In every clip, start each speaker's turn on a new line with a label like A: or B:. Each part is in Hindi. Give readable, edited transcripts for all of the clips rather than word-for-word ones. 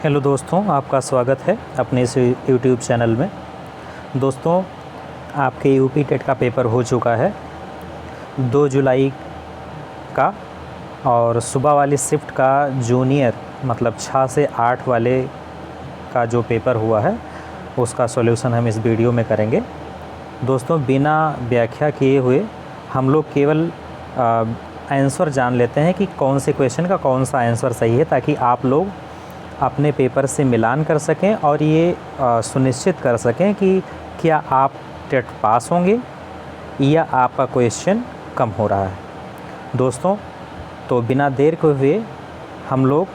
A: हेलो दोस्तों, आपका स्वागत है अपने इस यूट्यूब चैनल में। दोस्तों, आपके यूपी टेट का पेपर हो चुका है 2 जुलाई का, और सुबह वाली शिफ्ट का जूनियर मतलब 6 से 8 वाले का जो पेपर हुआ है उसका सॉल्यूशन हम इस वीडियो में करेंगे। दोस्तों, बिना व्याख्या किए हुए हम लोग केवल आंसर जान लेते हैं कि कौन से क्वेश्चन का कौन सा आंसर सही है, ताकि आप लोग अपने पेपर से मिलान कर सकें और ये सुनिश्चित कर सकें कि क्या आप टेट पास होंगे या आपका क्वेश्चन कम हो रहा है। दोस्तों, तो बिना देर के हुए हम लोग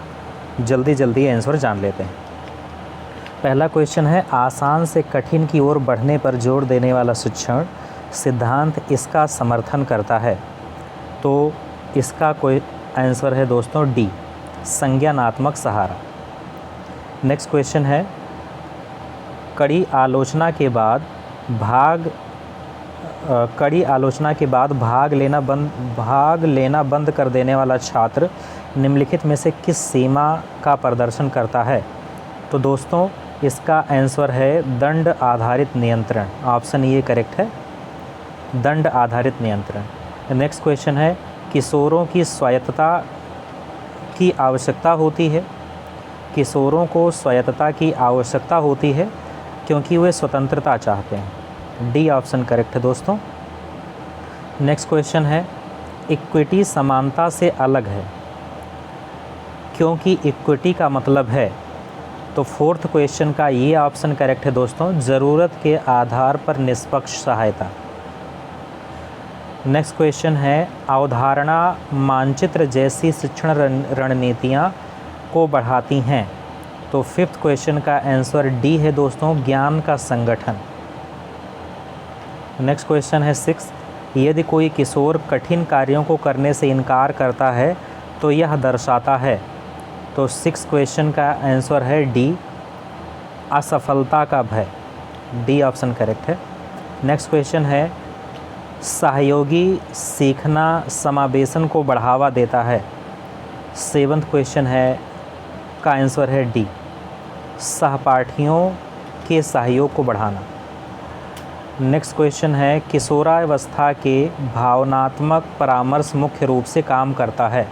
A: जल्दी आंसर जान लेते हैं। पहला क्वेश्चन है, आसान से कठिन की ओर बढ़ने पर जोर देने वाला शिक्षण सिद्धांत इसका समर्थन करता है। तो इसका कोई आंसर है दोस्तों डी, संज्ञानात्मक सहारा। नेक्स्ट क्वेश्चन है, कड़ी आलोचना के बाद भाग लेना बंद कर देने वाला छात्र निम्नलिखित में से किस सीमा का प्रदर्शन करता है। तो दोस्तों, इसका आंसर है दंड आधारित नियंत्रण। ऑप्शन ये करेक्ट है, दंड आधारित नियंत्रण। नेक्स्ट क्वेश्चन है, किशोरों की स्वायत्तता की आवश्यकता होती है। किशोरों को स्वायत्तता की आवश्यकता होती है क्योंकि वे स्वतंत्रता चाहते हैं। डी ऑप्शन करेक्ट है दोस्तों। नेक्स्ट क्वेश्चन है, इक्विटी समानता से अलग है क्योंकि इक्विटी का मतलब है। तो फोर्थ क्वेश्चन का ये ऑप्शन करेक्ट है दोस्तों, ज़रूरत के आधार पर निष्पक्ष सहायता। नेक्स्ट क्वेश्चन है, अवधारणा मानचित्र जैसी शिक्षण रणनीतियाँ को बढ़ाती हैं। तो फिफ्थ क्वेश्चन का आंसर डी है दोस्तों, ज्ञान का संगठन। नेक्स्ट क्वेश्चन है 6, यदि कोई किशोर कठिन कार्यों को करने से इनकार करता है तो यह दर्शाता है। तो 6 क्वेश्चन का आंसर है डी, असफलता का भय। डी ऑप्शन करेक्ट है। नेक्स्ट क्वेश्चन है, सहयोगी सीखना समावेशन को बढ़ावा देता है। 7th क्वेश्चन है का आंसर है डी, सहपाठियों के सहयोग को बढ़ाना। नेक्स्ट क्वेश्चन है, किशोरावस्था के भावनात्मक परामर्श मुख्य रूप से काम करता है।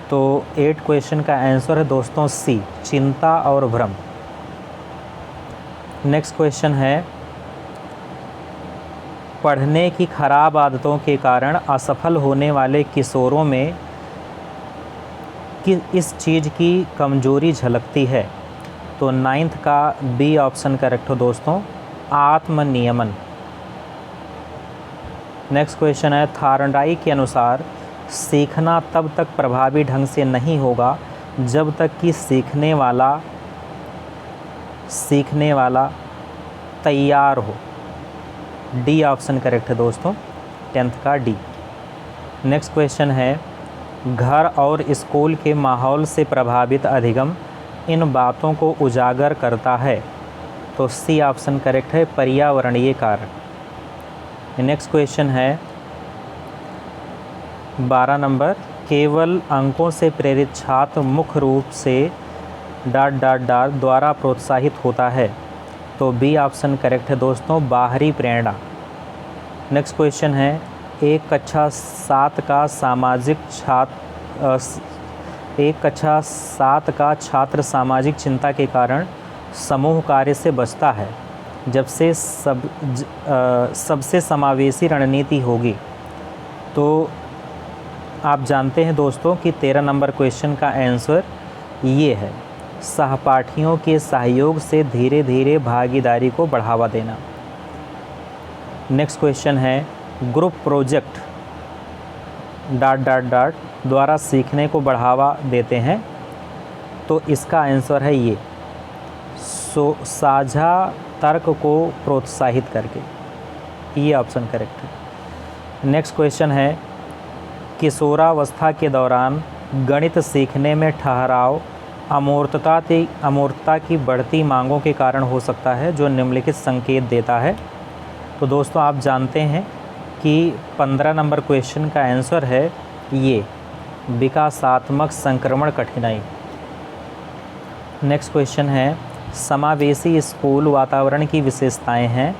A: तो 8 क्वेश्चन का आंसर है दोस्तों सी, चिंता और भ्रम। नेक्स्ट क्वेश्चन है, पढ़ने की खराब आदतों के कारण असफल होने वाले किशोरों में इस चीज़ की कमजोरी झलकती है। तो 9th का बी ऑप्शन करेक्ट हो दोस्तों, आत्मनियमन। नेक्स्ट क्वेश्चन है, थार्नडाइक के अनुसार सीखना तब तक प्रभावी ढंग से नहीं होगा जब तक कि सीखने वाला तैयार हो। डी ऑप्शन करेक्ट है दोस्तों, 10th का डी। नेक्स्ट क्वेश्चन है, घर और स्कूल के माहौल से प्रभावित अधिगम इन बातों को उजागर करता है। तो सी ऑप्शन करेक्ट है, पर्यावरणीय कारक। नेक्स्ट क्वेश्चन है 12 नंबर, केवल अंकों से प्रेरित छात्र मुख्य रूप से ... द्वारा प्रोत्साहित होता है। तो बी ऑप्शन करेक्ट है दोस्तों, बाहरी प्रेरणा। नेक्स्ट क्वेश्चन है, एक कक्षा 7 का छात्र सामाजिक चिंता के कारण समूह कार्य से बचता है जब से सबसे समावेशी रणनीति होगी। तो आप जानते हैं दोस्तों कि 13 नंबर क्वेश्चन का आंसर ये है, सहपाठियों के सहयोग से धीरे धीरे भागीदारी को बढ़ावा देना। नेक्स्ट क्वेश्चन है, ग्रुप प्रोजेक्ट ... द्वारा सीखने को बढ़ावा देते हैं। तो इसका आंसर है ये, साझा तर्क को प्रोत्साहित करके। ये ऑप्शन करेक्ट है। नेक्स्ट क्वेश्चन है, किशोरावस्था के दौरान गणित सीखने में ठहराव अमूर्तता की बढ़ती मांगों के कारण हो सकता है, जो निम्नलिखित संकेत देता है। तो दोस्तों, आप जानते हैं कि 15 नंबर क्वेश्चन का आंसर है ये, विकासात्मक संक्रमण कठिनाई। नेक्स्ट क्वेश्चन है, समावेशी स्कूल वातावरण की विशेषताएं हैं।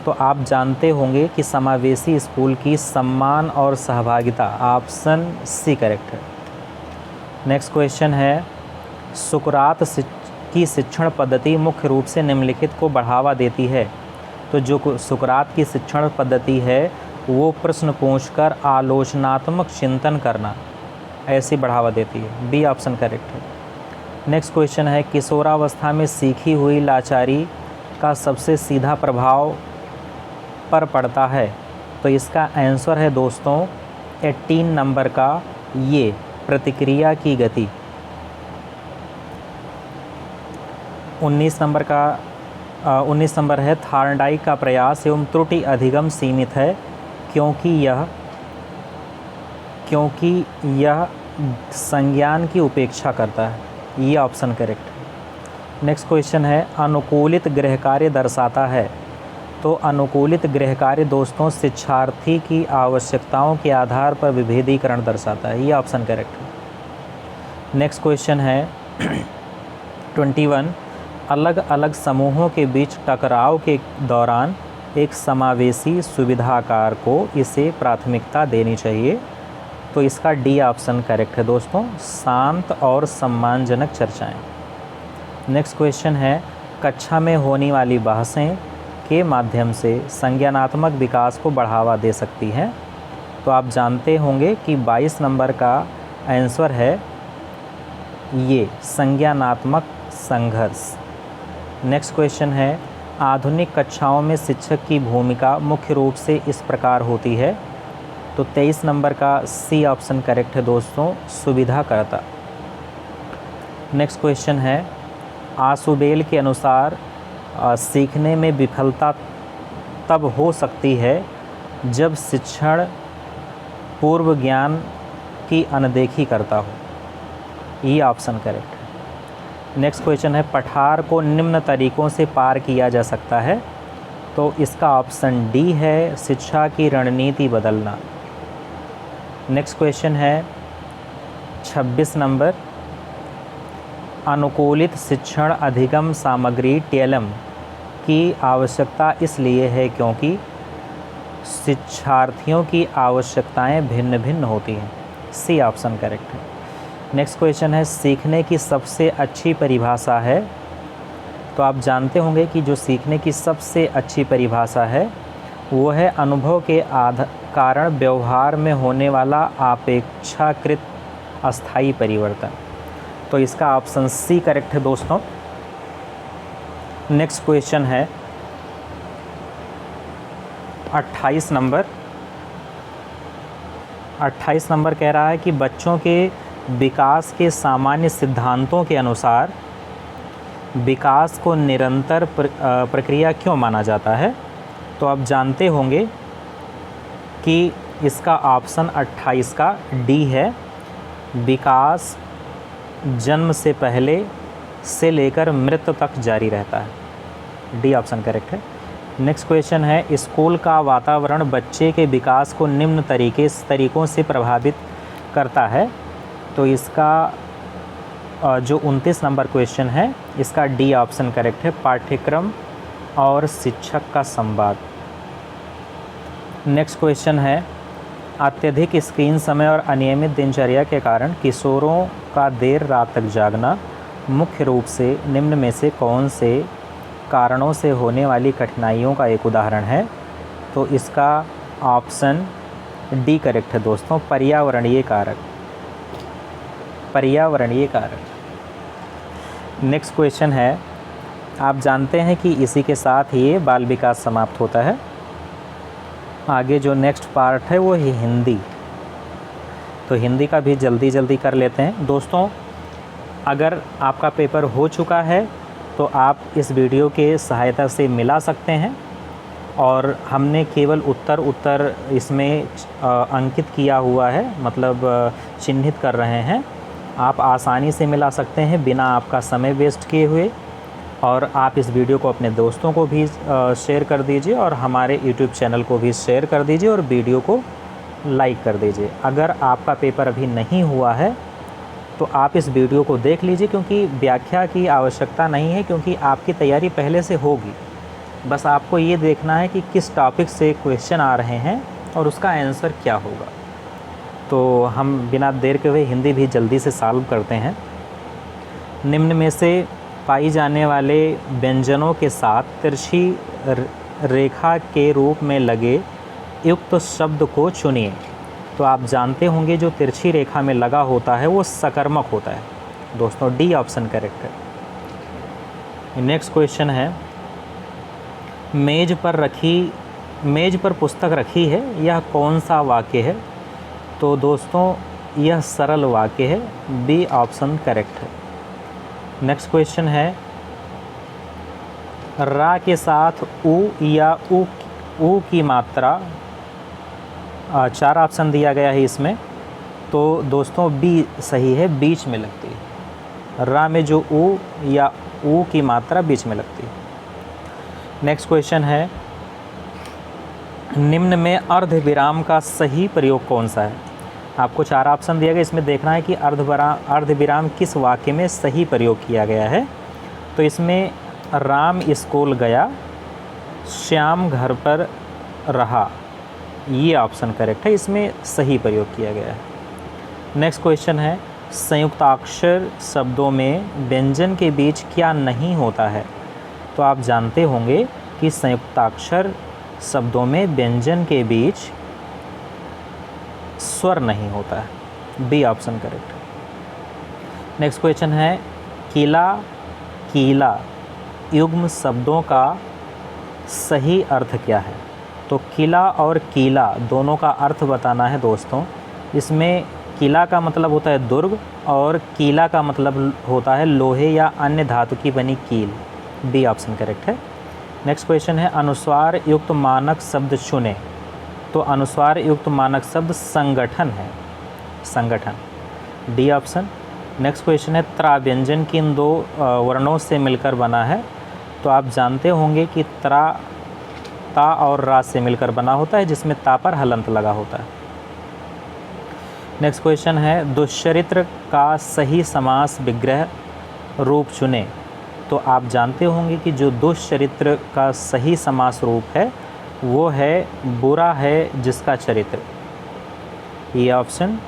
A: तो आप जानते होंगे कि समावेशी स्कूल की सम्मान और सहभागिता, ऑप्शन सी करेक्ट है। नेक्स्ट क्वेश्चन है, सुकरात की शिक्षण पद्धति मुख्य रूप से निम्नलिखित को बढ़ावा देती है। तो जो सुकरात की शिक्षण पद्धति है वो प्रश्न पूछकर आलोचनात्मक चिंतन करना ऐसी बढ़ावा देती है। बी ऑप्शन करेक्ट है। नेक्स्ट क्वेश्चन है, किशोरावस्था में सीखी हुई लाचारी का सबसे सीधा प्रभाव पर पड़ता है। तो इसका आंसर है दोस्तों 18 नंबर का ये प्रतिक्रिया की गति। 19 नंबर है, थार्नडाइक का प्रयास एवं त्रुटि अधिगम सीमित है क्योंकि यह संज्ञान की उपेक्षा करता है। ये ऑप्शन करेक्ट है। नेक्स्ट क्वेश्चन है, अनुकूलित गृह कार्य दर्शाता है। तो अनुकूलित गृह कार्य दोस्तों शिक्षार्थी की आवश्यकताओं के आधार पर विभेदीकरण दर्शाता है। ये ऑप्शन करेक्ट है। नेक्स्ट क्वेश्चन है 21, अलग अलग समूहों के बीच टकराव के दौरान एक समावेशी सुविधाकार को इसे प्राथमिकता देनी चाहिए। तो इसका डी ऑप्शन करेक्ट है दोस्तों, शांत और सम्मानजनक चर्चाएं। नेक्स्ट क्वेश्चन है, कक्षा में होने वाली बहसें के माध्यम से संज्ञानात्मक विकास को बढ़ावा दे सकती हैं। तो आप जानते होंगे कि 22 नंबर का आंसर है ये संज्ञानात्मक संघर्ष। नेक्स्ट क्वेश्चन है, आधुनिक कक्षाओं में शिक्षक की भूमिका मुख्य रूप से इस प्रकार होती है। तो 23 नंबर का सी ऑप्शन करेक्ट है दोस्तों, सुविधाकर्ता। नेक्स्ट क्वेश्चन है, आशुबेल के अनुसार सीखने में विफलता तब हो सकती है जब शिक्षण पूर्व ज्ञान की अनदेखी करता हो। ये ऑप्शन करेक्ट है। नेक्स्ट क्वेश्चन है, पठार को निम्न तरीकों से पार किया जा सकता है। तो इसका ऑप्शन डी है, शिक्षा की रणनीति बदलना। नेक्स्ट क्वेश्चन है 26 नंबर, अनुकूलित शिक्षण अधिगम सामग्री टीएलएम की आवश्यकता इसलिए है क्योंकि शिक्षार्थियों की आवश्यकताएं भिन्न भिन्न होती हैं। सी ऑप्शन करेक्ट है। नेक्स्ट क्वेश्चन है, सीखने की सबसे अच्छी परिभाषा है। तो आप जानते होंगे कि जो सीखने की सबसे अच्छी परिभाषा है वो है अनुभव के कारण व्यवहार में होने वाला अपेक्षाकृत अस्थायी परिवर्तन। तो इसका ऑप्शन सी करेक्ट है दोस्तों। नेक्स्ट क्वेश्चन है 28 नंबर। 28 नंबर कह रहा है कि बच्चों के विकास के सामान्य सिद्धांतों के अनुसार विकास को निरंतर प्रक्रिया क्यों माना जाता है। तो आप जानते होंगे कि इसका ऑप्शन 28 का डी है, विकास जन्म से पहले से लेकर मृत्यु तक जारी रहता है। डी ऑप्शन करेक्ट है। नेक्स्ट क्वेश्चन है, स्कूल का वातावरण बच्चे के विकास को निम्न तरीकों से प्रभावित करता है। तो इसका जो 29 नंबर क्वेश्चन है इसका डी ऑप्शन करेक्ट है, पाठ्यक्रम और शिक्षक का संवाद। नेक्स्ट क्वेश्चन है, अत्यधिक स्क्रीन समय और अनियमित दिनचर्या के कारण किशोरों का देर रात तक जागना मुख्य रूप से निम्न में से कौन से कारणों से होने वाली कठिनाइयों का एक उदाहरण है। तो इसका ऑप्शन डी करेक्ट है दोस्तों, पर्यावरणीय कारक। पर्यावरणीय कारक। नेक्स्ट क्वेश्चन है, आप जानते हैं कि इसी के साथ ही बाल विकास समाप्त होता है। आगे जो नेक्स्ट पार्ट है वो है हिंदी। तो हिंदी का भी जल्दी कर लेते हैं दोस्तों। अगर आपका पेपर हो चुका है तो आप इस वीडियो के सहायता से मिला सकते हैं, और हमने केवल उत्तर इसमें अंकित किया हुआ है, मतलब चिन्हित कर रहे हैं। आप आसानी से मिला सकते हैं बिना आपका समय वेस्ट किए हुए। और आप इस वीडियो को अपने दोस्तों को भी शेयर कर दीजिए और हमारे YouTube चैनल को भी शेयर कर दीजिए और वीडियो को लाइक कर दीजिए। अगर आपका पेपर अभी नहीं हुआ है तो आप इस वीडियो को देख लीजिए, क्योंकि व्याख्या की आवश्यकता नहीं है, क्योंकि आपकी तैयारी पहले से होगी। बस आपको ये देखना है कि किस टॉपिक से क्वेश्चन आ रहे हैं और उसका आंसर क्या होगा। तो हम बिना देर के हुए हिंदी भी जल्दी से सॉल्व करते हैं। निम्न में से पाई जाने वाले व्यंजनों के साथ तिरछी रेखा के रूप में लगे युक्त शब्द को चुनिए। तो आप जानते होंगे जो तिरछी रेखा में लगा होता है वो सकर्मक होता है। दोस्तों डी ऑप्शन करेक्ट है। नेक्स्ट क्वेश्चन है, मेज पर पुस्तक रखी है, यह कौन सा वाक्य है? तो दोस्तों यह सरल वाक्य है, बी ऑप्शन करेक्ट है। नेक्स्ट क्वेश्चन है, रा के साथ उ या ऊ की मात्रा, 4 ऑप्शन दिया गया है इसमें, तो दोस्तों बी सही है, बीच में लगती है। रा में जो ऊ या ऊ की मात्रा बीच में लगती है। नेक्स्ट क्वेश्चन है, निम्न में अर्धविराम का सही प्रयोग कौन सा है? आपको 4 ऑप्शन दिया गया, इसमें देखना है कि अर्धविराम किस वाक्य में सही प्रयोग किया गया है। तो इसमें राम स्कूल गया, श्याम घर पर रहा, ये ऑप्शन करेक्ट है, इसमें सही प्रयोग किया गया है। नेक्स्ट क्वेश्चन है, संयुक्ताक्षर शब्दों में व्यंजन के बीच क्या नहीं होता है? तो आप जानते होंगे कि संयुक्ताक्षर शब्दों में व्यंजन के बीच स्वर नहीं होता है, बी ऑप्शन करेक्ट है। नेक्स्ट क्वेश्चन है, किला कीला युग्म शब्दों का सही अर्थ क्या है? तो किला और कीला दोनों का अर्थ बताना है दोस्तों। इसमें किला का मतलब होता है दुर्ग और कीला का मतलब होता है लोहे या अन्य धातु की बनी कील, बी ऑप्शन करेक्ट है। नेक्स्ट क्वेश्चन है, अनुस्वार युक्त मानक शब्द चुनें। तो अनुस्वार युक्त मानक शब्द संगठन है, संगठन, डी ऑप्शन। नेक्स्ट क्वेश्चन है, त्रा व्यंजन किन 2 वर्णों से मिलकर बना है? तो आप जानते होंगे कि त्रा ता और रा से मिलकर बना होता है, जिसमें ता पर हलंत लगा होता है। नेक्स्ट क्वेश्चन है, दुश्चरित्र का सही समास विग्रह रूप चुनें। तो आप जानते होंगे कि जो दुश्चरित्र का सही समास रूप है वो है बुरा है जिसका चरित्र, ये ऑप्शन।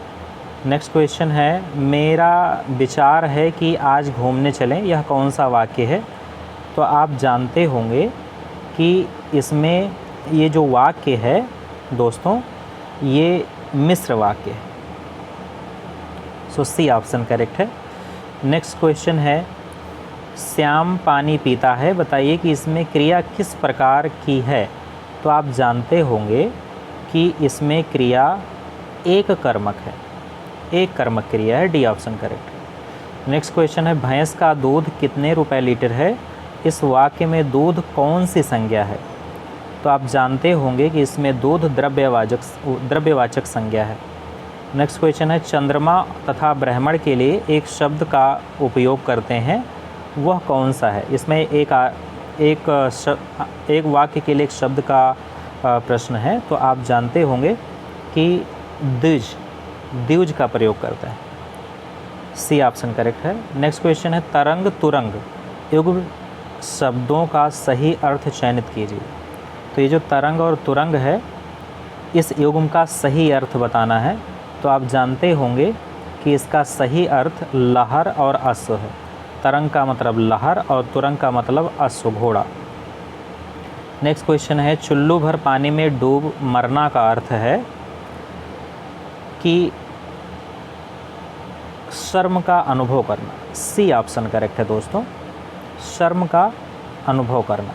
A: नेक्स्ट क्वेश्चन है, मेरा विचार है कि आज घूमने चलें, यह कौन सा वाक्य है? तो आप जानते होंगे कि इसमें ये जो वाक्य है दोस्तों ये मिश्र वाक्य है, सो सी ऑप्शन करेक्ट है। नेक्स्ट क्वेश्चन है, श्याम पानी पीता है, बताइए कि इसमें क्रिया किस प्रकार की है? तो आप जानते होंगे कि इसमें क्रिया एक कर्मक है, एक कर्मक क्रिया है, डी ऑप्शन करेक्ट है। नेक्स्ट क्वेश्चन है, भैंस का दूध कितने रुपए लीटर है? इस वाक्य में दूध कौन सी संज्ञा है? तो आप जानते होंगे कि इसमें दूध द्रव्यवाचक संज्ञा है। नेक्स्ट क्वेश्चन है, चंद्रमा तथा ब्राह्मण के लिए एक शब्द का उपयोग करते हैं, वह कौन सा है? इसमें एक वाक्य के लिए एक शब्द का प्रश्न है, तो आप जानते होंगे कि द्विज का प्रयोग करता है, सी ऑप्शन करेक्ट है। नेक्स्ट क्वेश्चन है, तरंग तुरंग युग्म शब्दों का सही अर्थ चयनित कीजिए। तो ये जो तरंग और तुरंग है इस युग्म का सही अर्थ बताना है। तो आप जानते होंगे कि इसका सही अर्थ लहर और अश्व है। तरंग का मतलब लहर और तुरंग का मतलब अश्व, घोड़ा। नेक्स्ट क्वेश्चन है, चुल्लू भर पानी में डूब मरना का अर्थ है कि शर्म का अनुभव करना, सी ऑप्शन करेक्ट है दोस्तों, शर्म का अनुभव करना।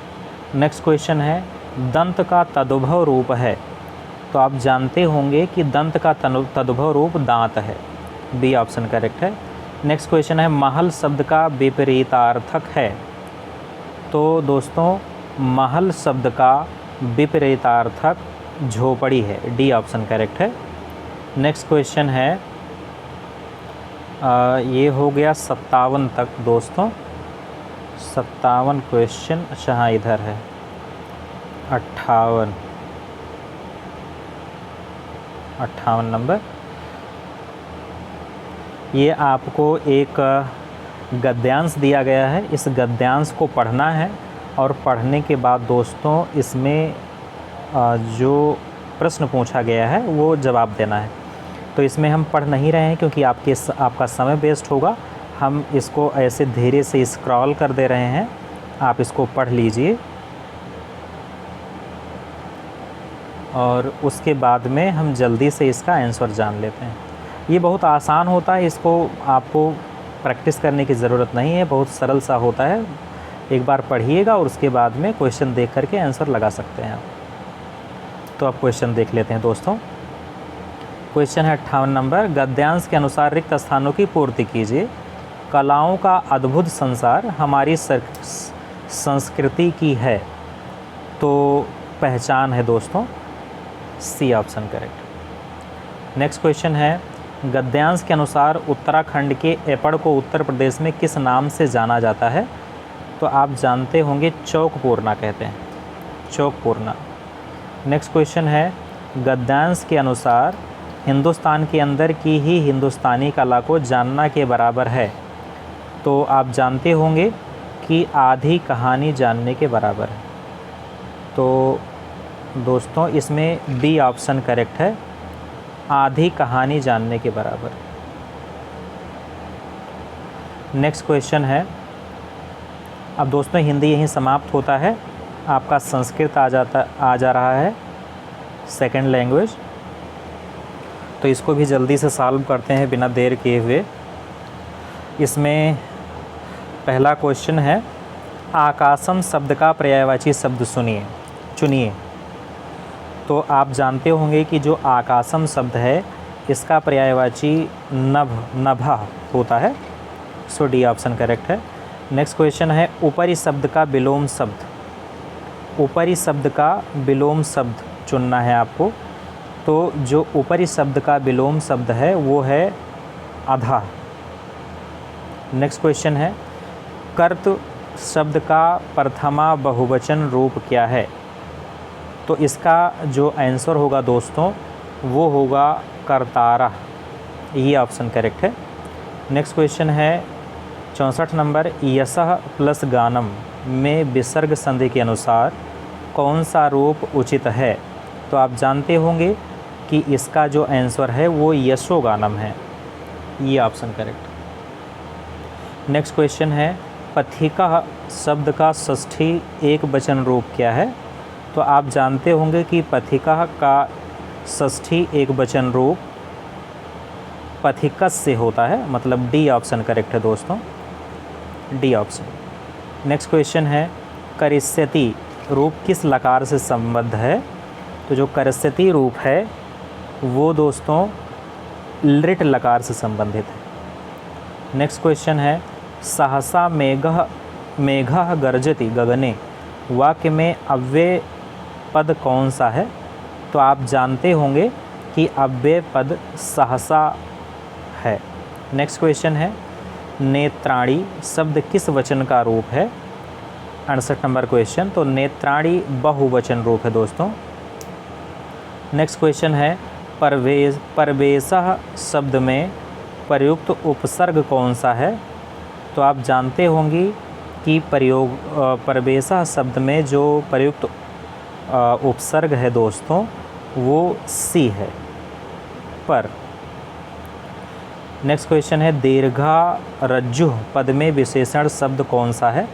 A: नेक्स्ट क्वेश्चन है, दंत का तदुभव रूप है। तो आप जानते होंगे कि दंत का तदुभव रूप दांत है, बी ऑप्शन करेक्ट है। नेक्स्ट क्वेश्चन है, महल शब्द का विपरीतार्थक है। तो दोस्तों महल शब्द का विपरीतार्थक झोपड़ी है, डी ऑप्शन करेक्ट है। नेक्स्ट क्वेश्चन है, ये हो गया 57 तक दोस्तों, 57 क्वेश्चन। अच्छा हाँ इधर है 58 नंबर। ये आपको एक गद्यांश दिया गया है, इस गद्यांश को पढ़ना है और पढ़ने के बाद दोस्तों इसमें जो प्रश्न पूछा गया है वो जवाब देना है। तो इसमें हम पढ़ नहीं रहे हैं क्योंकि आपका समय वेस्ट होगा। हम इसको ऐसे धीरे से स्क्रॉल कर दे रहे हैं, आप इसको पढ़ लीजिए और उसके बाद में हम जल्दी से इसका आंसर जान लेते हैं। ये बहुत आसान होता है, इसको आपको प्रैक्टिस करने की ज़रूरत नहीं है, बहुत सरल सा होता है। एक बार पढ़िएगा और उसके बाद में क्वेश्चन देख करके आंसर लगा सकते हैं आप। तो अब क्वेश्चन देख लेते हैं दोस्तों। क्वेश्चन है 58 नंबर, गद्यांश के अनुसार रिक्त स्थानों की पूर्ति कीजिए। कलाओं का अद्भुत संसार हमारी संस्कृति की है, तो पहचान है दोस्तों, C option correct. Next question है, गद्यांश के अनुसार उत्तराखंड के एपड़ को उत्तर प्रदेश में किस नाम से जाना जाता है? तो आप जानते होंगे चौकपूर्णा कहते हैं, चौकपूर्णा। नेक्स्ट क्वेश्चन है, गद्यांश के अनुसार हिंदुस्तान के अंदर की ही हिंदुस्तानी कला को जानना के बराबर है। तो आप जानते होंगे कि आधी कहानी जानने के बराबर है। तो दोस्तों इसमें बी ऑप्शन करेक्ट है, आधी कहानी जानने के बराबर। नेक्स्ट क्वेश्चन है, अब दोस्तों हिंदी यहीं समाप्त होता है, आपका संस्कृत आ जा रहा है सेकंड लैंग्वेज। तो इसको भी जल्दी से सॉल्व करते हैं बिना देर किए हुए। इसमें पहला क्वेश्चन है, आकाशम शब्द का पर्यायवाची शब्द चुनिए। तो आप जानते होंगे कि जो आकाशम शब्द है इसका पर्यायवाची नभः होता है, सो डी ऑप्शन करेक्ट है। नेक्स्ट क्वेश्चन है, ऊपरी शब्द का विलोम शब्द, ऊपरी शब्द का विलोम शब्द चुनना है आपको। तो जो ऊपरी शब्द का विलोम शब्द है वो है अधः। नेक्स्ट क्वेश्चन है, कर्त शब्द का प्रथमा बहुवचन रूप क्या है? तो इसका जो आंसर होगा दोस्तों वो होगा कर्तारः, ये ऑप्शन करेक्ट है। नेक्स्ट क्वेश्चन है 64 नंबर, यशः प्लस गानम में विसर्ग संधि के अनुसार कौन सा रूप उचित है? तो आप जानते होंगे कि इसका जो आंसर है वो यशोगानम है, ये ऑप्शन करेक्ट। नेक्स्ट क्वेश्चन है, पथिका शब्द का षष्ठी एक वचन रूप क्या है? तो आप जानते होंगे कि पथिका का षष्ठी एक वचन रूप पथिकस से होता है, मतलब डी ऑप्शन करेक्ट है दोस्तों, डी ऑप्शन। नेक्स्ट क्वेश्चन है, करिष्यति रूप किस लकार से संबद्ध है? तो जो करिष्यति रूप है वो दोस्तों लृट लकार से संबंधित है। नेक्स्ट क्वेश्चन है, सहसा मेघः गर्जति गगने वाक्य में अव्यय पद कौन सा है? तो आप जानते होंगे कि अव्यय पद सहसा है। नेक्स्ट क्वेश्चन है, नेत्राणी शब्द किस वचन का रूप है? 68 नंबर क्वेश्चन, तो नेत्राणी बहुवचन रूप है दोस्तों। नेक्स्ट क्वेश्चन है, परवेशः शब्द में प्रयुक्त उपसर्ग कौन सा है? तो आप जानते होंगे कि परवेशः शब्द में जो प्रयुक्त उपसर्ग है दोस्तों वो सी है, पर। नेक्स्ट क्वेश्चन है, दीर्घा रज्जु पद में विशेषण शब्द कौन सा है?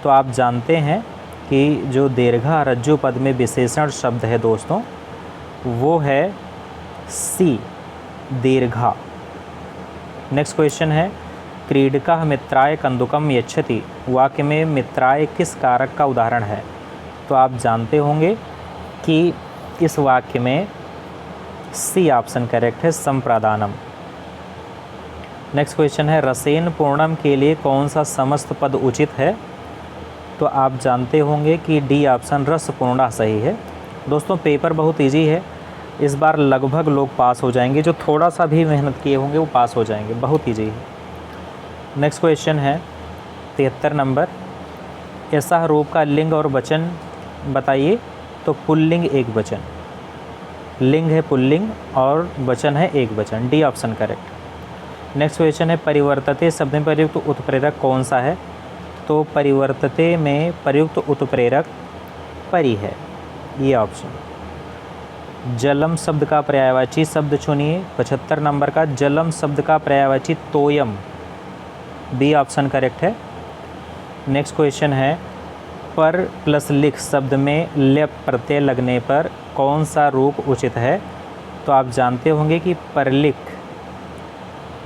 A: तो आप जानते हैं कि जो दीर्घा रज्जु पद में विशेषण शब्द है दोस्तों वो है सी, दीर्घा। नेक्स्ट क्वेश्चन है, क्रीडकः मित्राय कन्दुकं यच्छति वाक्य में मित्राय किस कारक का उदाहरण है? तो आप जानते होंगे कि इस वाक्य में सी ऑप्शन करेक्ट है, संप्रदानम। नेक्स्ट क्वेश्चन है, रसेन पूर्णम के लिए कौन सा समस्त पद उचित है? तो आप जानते होंगे कि डी ऑप्शन रस पूर्णा सही है। दोस्तों पेपर बहुत इजी है, इस बार लगभग लोग पास हो जाएंगे, जो थोड़ा सा भी मेहनत किए होंगे वो पास हो जाएंगे, बहुत इजी है। नेक्स्ट क्वेश्चन है 73 नंबर, ऐसा रूप का लिंग और वचन बताइए। तो पुल्लिंग एक वचन, लिंग है पुल्लिंग और वचन है एक वचन, D option correct. Next question है परिवर्तते शब्द में प्रयुक्त उत्प्रेरक कौन सा है? तो परिवर्तते में प्रयुक्त उत्प्रेरक परि है, ये ऑप्शन। जलम शब्द का पर्यायवाची शब्द चुनिए। 75 नंबर का जलम शब्द का पर्यायवाची तोयम, बी ऑप्शन करेक्ट है। नेक्स्ट क्वेश्चन है पर प्लस लिख शब्द में लेप प्रत्यय लगने पर कौन सा रूप उचित है? तो आप जानते होंगे कि परलिख,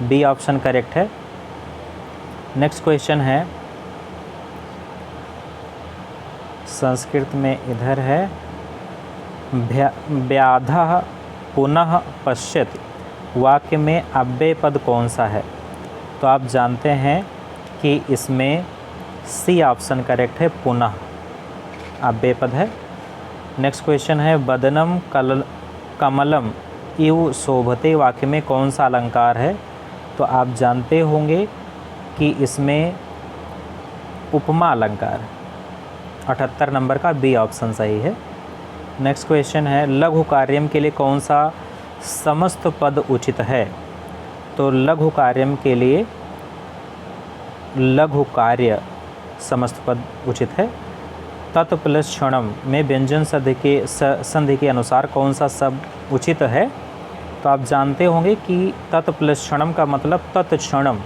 A: बी ऑप्शन करेक्ट है। नेक्स्ट क्वेश्चन है संस्कृत में इधर है व्याधः पुनः पश्यति, वाक्य में अव्यय पद कौन सा है? तो आप जानते हैं कि इसमें सी ऑप्शन करेक्ट है, पुनः अव्यय पद है। नेक्स्ट क्वेश्चन है बदनम कमलम इव शोभते, वाक्य में कौन सा अलंकार है? तो आप जानते होंगे कि इसमें उपमा अलंकार, 78 नंबर का बी ऑप्शन सही है। नेक्स्ट क्वेश्चन है लघु कार्यम के लिए कौन सा समस्त पद उचित है? तो लघु कार्यम के लिए लघु कार्य समस्त पद उचित है। तत् प्लस क्षणम में व्यंजन संधि के अनुसार कौन सा शब्द उचित है? तो आप जानते होंगे कि तत् प्लस क्षणम का मतलब तत्क्षणम,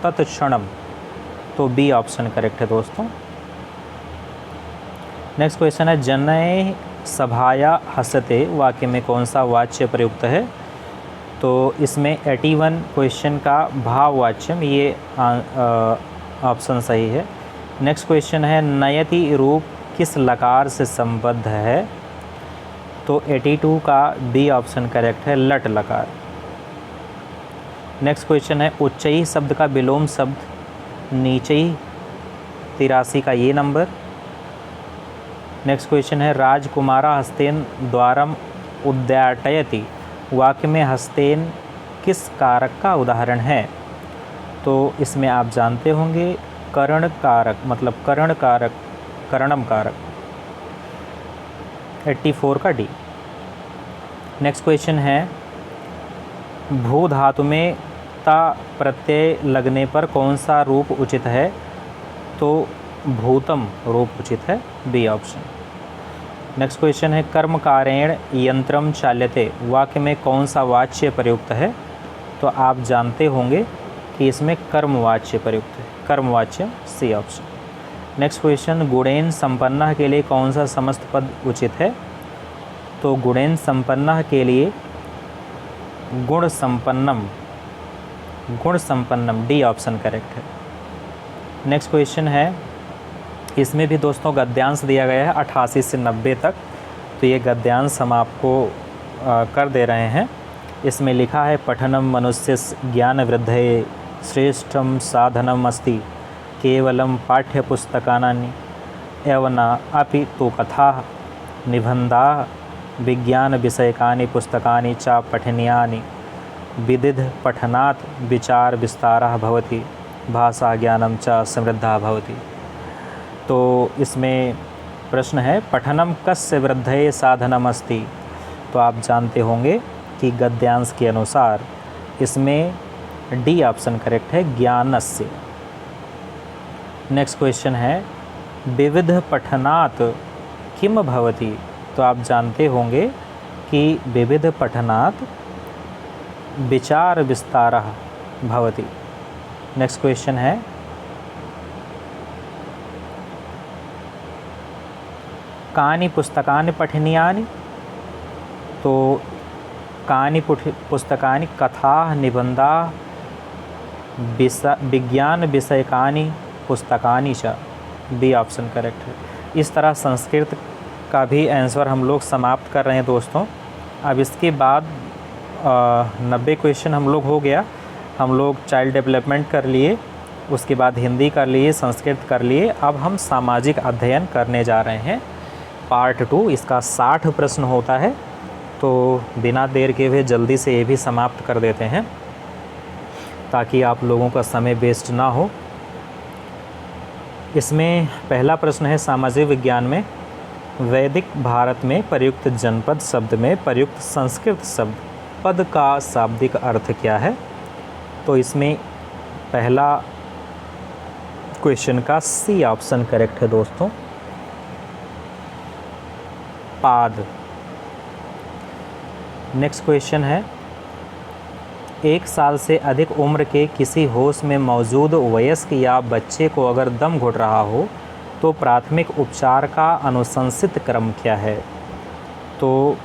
A: तत्क्षणम, तो बी ऑप्शन करेक्ट है दोस्तों। नेक्स्ट क्वेश्चन है जनय सभाया हसते, वाक्य में कौन सा वाच्य प्रयुक्त है? तो इसमें 81 क्वेश्चन का भाववाच्यम, ये ऑप्शन सही है। नेक्स्ट क्वेश्चन है नयति रूप किस लकार से संबद्ध है? तो 82 का बी ऑप्शन करेक्ट है, लट लकार। नेक्स्ट क्वेश्चन है उच्चई शब्द का विलोम शब्द नीचई, 83 का ये नंबर। नेक्स्ट क्वेश्चन है राजकुमारा हस्तेन द्वारम उद्याटयति, वाक्य में हस्तेन किस कारक का उदाहरण है? तो इसमें आप जानते होंगे करण कारक, मतलब करण कारक, करणम कारक, 84 का डी। नेक्स्ट क्वेश्चन है भू धातु में ता प्रत्यय लगने पर कौन सा रूप उचित है? तो भूतम रूप उचित है, बी ऑप्शन। नेक्स्ट क्वेश्चन है कर्मकारेण यंत्रम चाल्यते, वाक्य में कौन सा वाच्य प्रयुक्त है? तो आप जानते होंगे कि इसमें कर्मवाच्य प्रयुक्त है, कर्मवाच्य, सी ऑप्शन। नेक्स्ट क्वेश्चन गुणेन संपन्न के लिए कौन सा समस्त पद उचित है? तो गुणेन संपन्न के लिए गुण संपन्नम, गुण संपन्नम, डी ऑप्शन करेक्ट है। नेक्स्ट क्वेश्चन है इसमें भी दोस्तों गद्यांश दिया गया है 88 से 90 तक, तो ये गद्यांश हम आपको कर दे रहे हैं। इसमें लिखा है पठनम मनुष्य ज्ञान वृद्धये श्रेष्ठम साधनम अस्ति केवलम पाठ्यपुस्तकानि एव न अपि तु कथा निबंधा विज्ञान विषयकानि पुस्तकानि च पठनीयानि विदिध पठनात् विचार विस्तारः भवति भाषा ज्ञानम च समृद्धा भवति। तो इसमें प्रश्न है पठनम कस्य वृद्धये साधनम अस्ति, तो आप जानते होंगे कि गद्यांश के अनुसार इसमें डी ऑप्शन करेक्ट है, ज्ञानस्य। नेक्स्ट क्वेश्चन है विविध पठनात् किम भवति, तो आप जानते होंगे कि विविध पठनात् विचार विस्तारः भवति। नेक्स्ट क्वेश्चन है कानि पुस्तकानि पठनीयानि, तो कानि पुस्तकानि कथा निबंधा विज्ञान विषयकानि पुस्तकानि च, बी ऑप्शन करेक्ट है। इस तरह संस्कृत का भी आंसर हम लोग समाप्त कर रहे हैं दोस्तों। अब इसके बाद 90 क्वेश्चन हम लोग हो गया, हम लोग चाइल्ड डेवलपमेंट कर लिए, उसके बाद हिंदी कर लिए, संस्कृत कर लिए। अब हम सामाजिक अध्ययन करने जा रहे हैं पार्ट 2, इसका 60 प्रश्न होता है। तो बिना देर के हुए जल्दी से ये भी समाप्त कर देते हैं ताकि आप लोगों का समय वेस्ट ना हो। इसमें पहला प्रश्न है सामाजिक विज्ञान में वैदिक भारत में प्रयुक्त जनपद शब्द में प्रयुक्त संस्कृत शब्द पद का शाब्दिक अर्थ क्या है? तो इसमें पहला क्वेश्चन का सी ऑप्शन करेक्ट है दोस्तों, पाद। नेक्स्ट क्वेश्चन है, 1 साल से अधिक उम्र के किसी होश में मौजूद वयस्क या बच्चे को अगर दम घुट रहा हो तो प्राथमिक उपचार का अनुशंसित क्रम क्या है? तो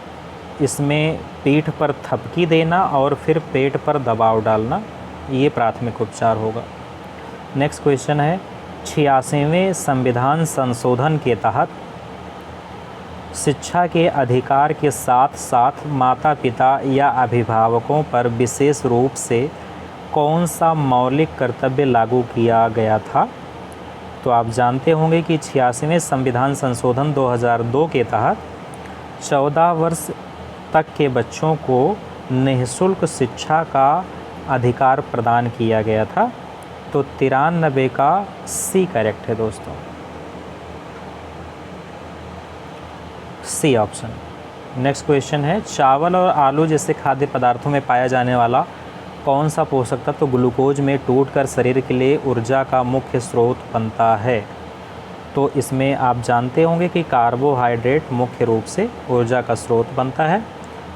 A: इसमें पीठ पर थपकी देना और फिर पेट पर दबाव डालना, ये प्राथमिक उपचार होगा। नेक्स्ट क्वेश्चन है, 86वें संविधान संशोधन के तहत शिक्षा के अधिकार के साथ साथ माता पिता या अभिभावकों पर विशेष रूप से कौन सा मौलिक कर्तव्य लागू किया गया था? तो आप जानते होंगे कि 86वें संविधान संशोधन 2002 के तहत 14 वर्ष तक के बच्चों को निःशुल्क शिक्षा का अधिकार प्रदान किया गया था। तो 93 का सी करेक्ट है दोस्तों, सी ऑप्शन। नेक्स्ट क्वेश्चन है, चावल और आलू जैसे खाद्य पदार्थों में पाया जाने वाला कौन सा पोषक तत्व तो ग्लूकोज में टूटकर शरीर के लिए ऊर्जा का मुख्य स्रोत बनता है? तो इसमें आप जानते होंगे कि कार्बोहाइड्रेट मुख्य रूप से ऊर्जा का स्रोत बनता है।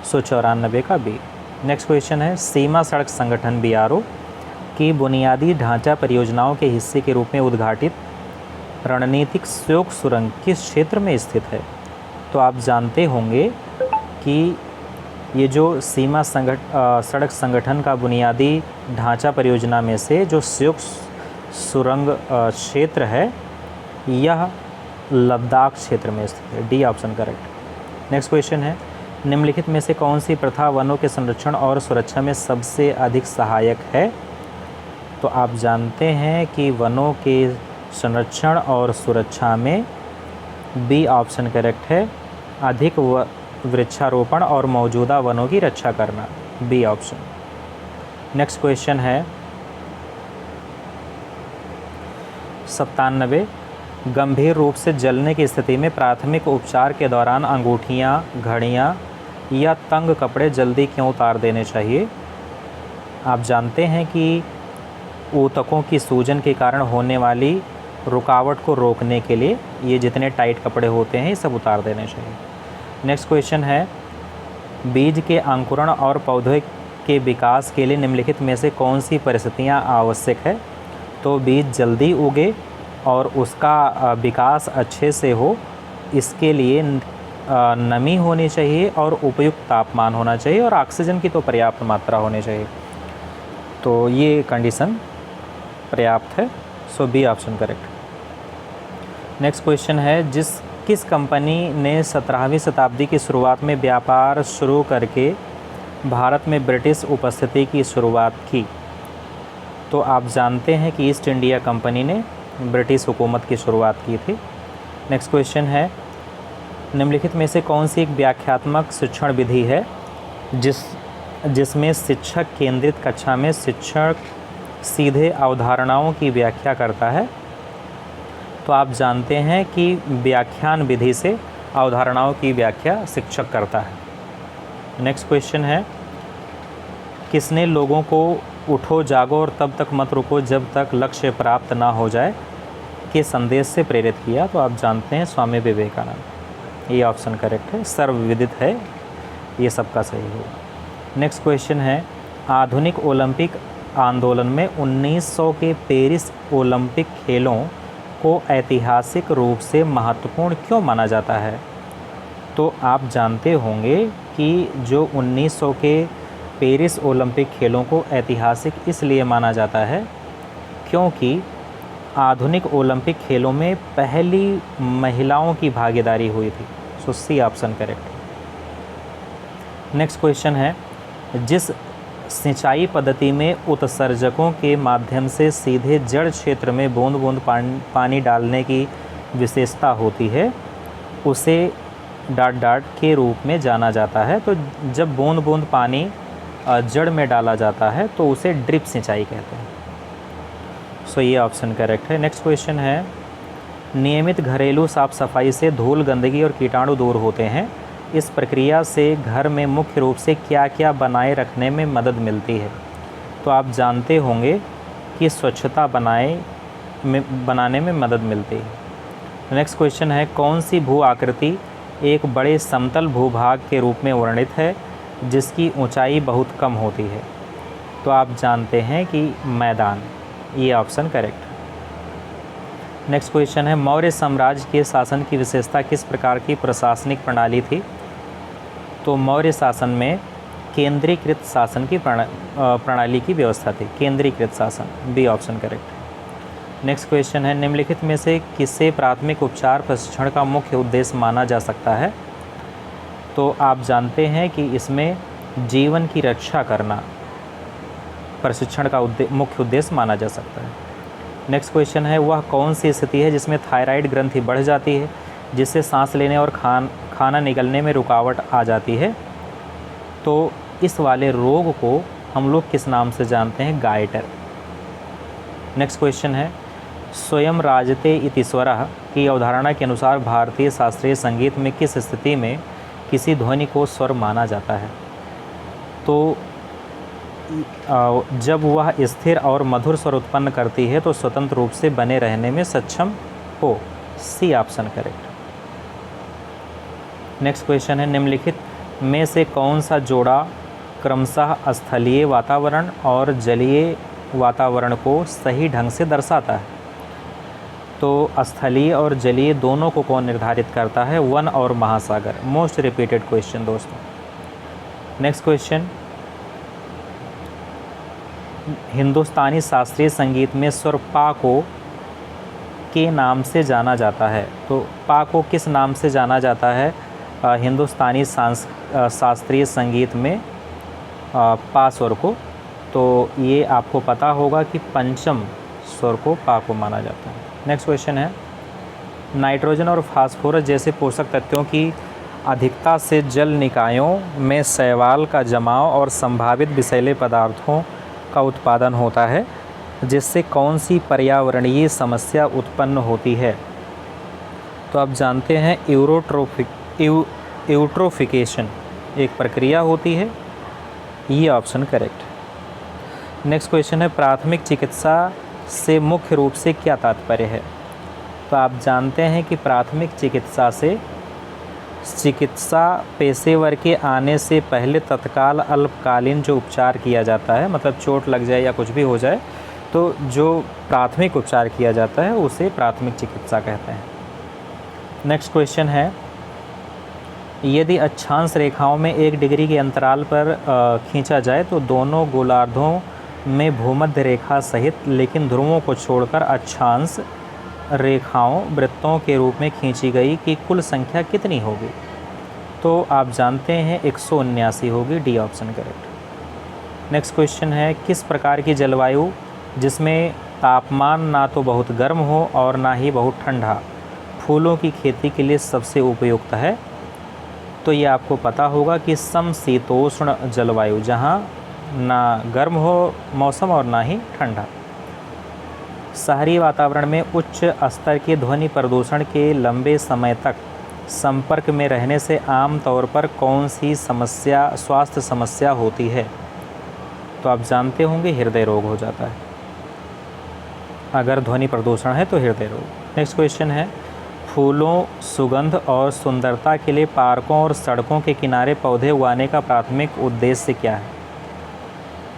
A: 194 का बी। नेक्स्ट क्वेश्चन है, सीमा सड़क संगठन BRO की बुनियादी ढांचा परियोजनाओं के हिस्से के रूप में उद्घाटित रणनीतिक श्योक सुरंग किस क्षेत्र में स्थित है? तो आप जानते होंगे कि ये जो सीमा सड़क संगठन का बुनियादी ढांचा परियोजना में से जो श्योक सुरंग क्षेत्र है यह लद्दाख क्षेत्र में स्थित है। D option correct. Next question है, निम्नलिखित में से कौन सी प्रथा वनों के संरक्षण और सुरक्षा में सबसे अधिक सहायक है? तो आप जानते हैं कि वनों के संरक्षण और सुरक्षा में बी ऑप्शन करेक्ट है, अधिक वृक्षारोपण और मौजूदा वनों की रक्षा करना, बी ऑप्शन। नेक्स्ट क्वेश्चन है 97, गंभीर रूप से जलने की स्थिति में प्राथमिक उपचार के दौरान अंगूठियां, घड़ियां या तंग कपड़े जल्दी क्यों उतार देने चाहिए? आप जानते हैं कि ऊतकों की सूजन के कारण होने वाली रुकावट को रोकने के लिए ये जितने टाइट कपड़े होते हैं ये सब उतार देने चाहिए। नेक्स्ट क्वेश्चन है, बीज के अंकुरण और पौधे के विकास के लिए निम्नलिखित में से कौन सी परिस्थितियां आवश्यक है? तो बीज जल्दी उगे और उसका विकास अच्छे से हो, इसके लिए नमी होनी चाहिए और उपयुक्त तापमान होना चाहिए और ऑक्सीजन की तो पर्याप्त मात्रा होनी चाहिए। तो ये कंडीशन पर्याप्त है, so B option correct. Next question है, किस कंपनी ने 17वीं शताब्दी की शुरुआत में व्यापार शुरू करके भारत में ब्रिटिश उपस्थिति की शुरुआत की? तो आप जानते हैं कि ईस्ट इंडिया कंपनी ने ब्रिटिश हुकूमत की शुरुआत की थी। नेक्स्ट क्वेश्चन है, निम्नलिखित में से कौन सी एक व्याख्यात्मक शिक्षण विधि है जिसमें शिक्षक केंद्रित कक्षा में शिक्षक सीधे अवधारणाओं की व्याख्या करता है? तो आप जानते हैं कि व्याख्यान विधि से अवधारणाओं की व्याख्या शिक्षक करता है। नेक्स्ट क्वेश्चन है, किसने लोगों को उठो जागो और तब तक मत रुको जब तक लक्ष्य प्राप्त ना हो जाए के संदेश से प्रेरित किया? तो आप जानते हैं स्वामी विवेकानंद। ये ऑप्शन करेक्ट है, सर्वविदित है, ये सबका सही होगा। नेक्स्ट क्वेश्चन है, आधुनिक ओलंपिक आंदोलन में 1900 के पेरिस ओलंपिक खेलों को ऐतिहासिक रूप से महत्वपूर्ण क्यों माना जाता है? तो आप जानते होंगे कि जो 1900 के पेरिस ओलंपिक खेलों को ऐतिहासिक इसलिए माना जाता है क्योंकि आधुनिक ओलंपिक खेलों में पहली महिलाओं की भागीदारी हुई थी। So C option correct. Next question है, जिस सिंचाई पद्धति में उत्सर्जकों के माध्यम से सीधे जड़ क्षेत्र में बूंद बूंद पानी डालने की विशेषता होती है उसे डाट डाट के रूप में जाना जाता है। तो जब बूंद बूंद पानी जड़ में डाला जाता है तो उसे ड्रिप सिंचाई कहते हैं। सो ये ऑप्शन करेक्ट है। नेक्स्ट क्वेश्चन है, नियमित घरेलू साफ सफाई से धूल, गंदगी और कीटाणु दूर होते हैं। इस प्रक्रिया से घर में मुख्य रूप से क्या क्या बनाए रखने में मदद मिलती है? तो आप जानते होंगे कि स्वच्छता बनाने में मदद मिलती है। नेक्स्ट क्वेश्चन है, कौन सी भू आकृति एक बड़े समतल भूभाग के रूप में वर्णित है जिसकी ऊंचाई बहुत कम होती है? तो आप जानते हैं कि मैदान, ये ऑप्शन करेक्ट है। नेक्स्ट क्वेश्चन है, मौर्य साम्राज्य के शासन की विशेषता किस प्रकार की प्रशासनिक प्रणाली थी? तो मौर्य शासन में केंद्रीकृत शासन की प्रणाली की व्यवस्था थी, केंद्रीकृत शासन, बी ऑप्शन करेक्ट है। नेक्स्ट क्वेश्चन है, निम्नलिखित में से किसे प्राथमिक उपचार प्रशिक्षण का मुख्य उद्देश्य माना जा सकता है? तो आप जानते हैं कि इसमें जीवन की रक्षा करना प्रशिक्षण का मुख्य उद्देश्य माना जा सकता है। नेक्स्ट क्वेश्चन है, वह कौन सी स्थिति है जिसमें थायराइड ग्रंथि बढ़ जाती है जिससे सांस लेने और खाना निगलने में रुकावट आ जाती है? तो इस वाले रोग को हम लोग किस नाम से जानते हैं? गाइटर। नेक्स्ट क्वेश्चन है, स्वयं राजते इति स्वरः की अवधारणा के अनुसार भारतीय शास्त्रीय संगीत में किस स्थिति में किसी ध्वनि को स्वर माना जाता है? तो जब वह स्थिर और मधुर स्वर उत्पन्न करती है तो स्वतंत्र रूप से बने रहने में सक्षम हो, C option correct. Next question है, निम्नलिखित में से कौन सा जोड़ा क्रमशः स्थलीय वातावरण और जलीय वातावरण को सही ढंग से दर्शाता है? तो स्थलीय और जलीय दोनों को कौन निर्धारित करता है? वन और महासागर। मोस्ट रिपीटेड क्वेश्चन दोस्तों। नेक्स्ट क्वेश्चन, हिंदुस्तानी शास्त्रीय संगीत में स्वर पा को के नाम से जाना जाता है। तो पा को किस नाम से जाना जाता है हिंदुस्तानी शास्त्रीय संगीत में पा स्वर को? तो ये आपको पता होगा कि पंचम स्वर को पा को माना जाता है। नेक्स्ट क्वेश्चन है, नाइट्रोजन और फास्फोरस जैसे पोषक तत्वों की अधिकता से जल निकायों में शैवाल का जमाव और संभावित विषैले पदार्थों का उत्पादन होता है, जिससे कौन सी पर्यावरणीय समस्या उत्पन्न होती है? तो आप जानते हैं यूट्रोफिकेशन एक प्रक्रिया होती है, ये ऑप्शन करेक्ट है। नेक्स्ट क्वेश्चन है, प्राथमिक चिकित्सा से मुख्य रूप से क्या तात्पर्य है? तो आप जानते हैं कि प्राथमिक चिकित्सा से चिकित्सा पेशेवर के आने से पहले तत्काल अल्पकालीन जो उपचार किया जाता है, मतलब चोट लग जाए या कुछ भी हो जाए तो जो प्राथमिक उपचार किया जाता है उसे प्राथमिक चिकित्सा कहते हैं। नेक्स्ट क्वेश्चन है, यदि अक्षांश रेखाओं में 1 डिग्री के अंतराल पर खींचा जाए तो दोनों गोलार्धों में भूमध्य रेखा सहित लेकिन ध्रुवों को छोड़कर अक्षांश रेखाओं वृत्तों के रूप में खींची गई की कुल संख्या कितनी होगी? तो आप जानते हैं 179 होगी, D option correct. Next question है, किस प्रकार की जलवायु जिसमें तापमान ना तो बहुत गर्म हो और ना ही बहुत ठंडा फूलों की खेती के लिए सबसे उपयुक्त है? तो ये आपको पता होगा कि समशीतोष्ण जलवायु, जहाँ ना गर्म हो मौसम और ना ही ठंडा। शहरी वातावरण में उच्च स्तर के ध्वनि प्रदूषण के लंबे समय तक संपर्क में रहने से आम तौर पर कौन सी स्वास्थ्य समस्या होती है? तो आप जानते होंगे हृदय रोग हो जाता है अगर ध्वनि प्रदूषण है तो हृदय रोग। नेक्स्ट क्वेश्चन है, फूलों, सुगंध और सुंदरता के लिए पार्कों और सड़कों के किनारे पौधे उगाने का प्राथमिक उद्देश्य क्या है?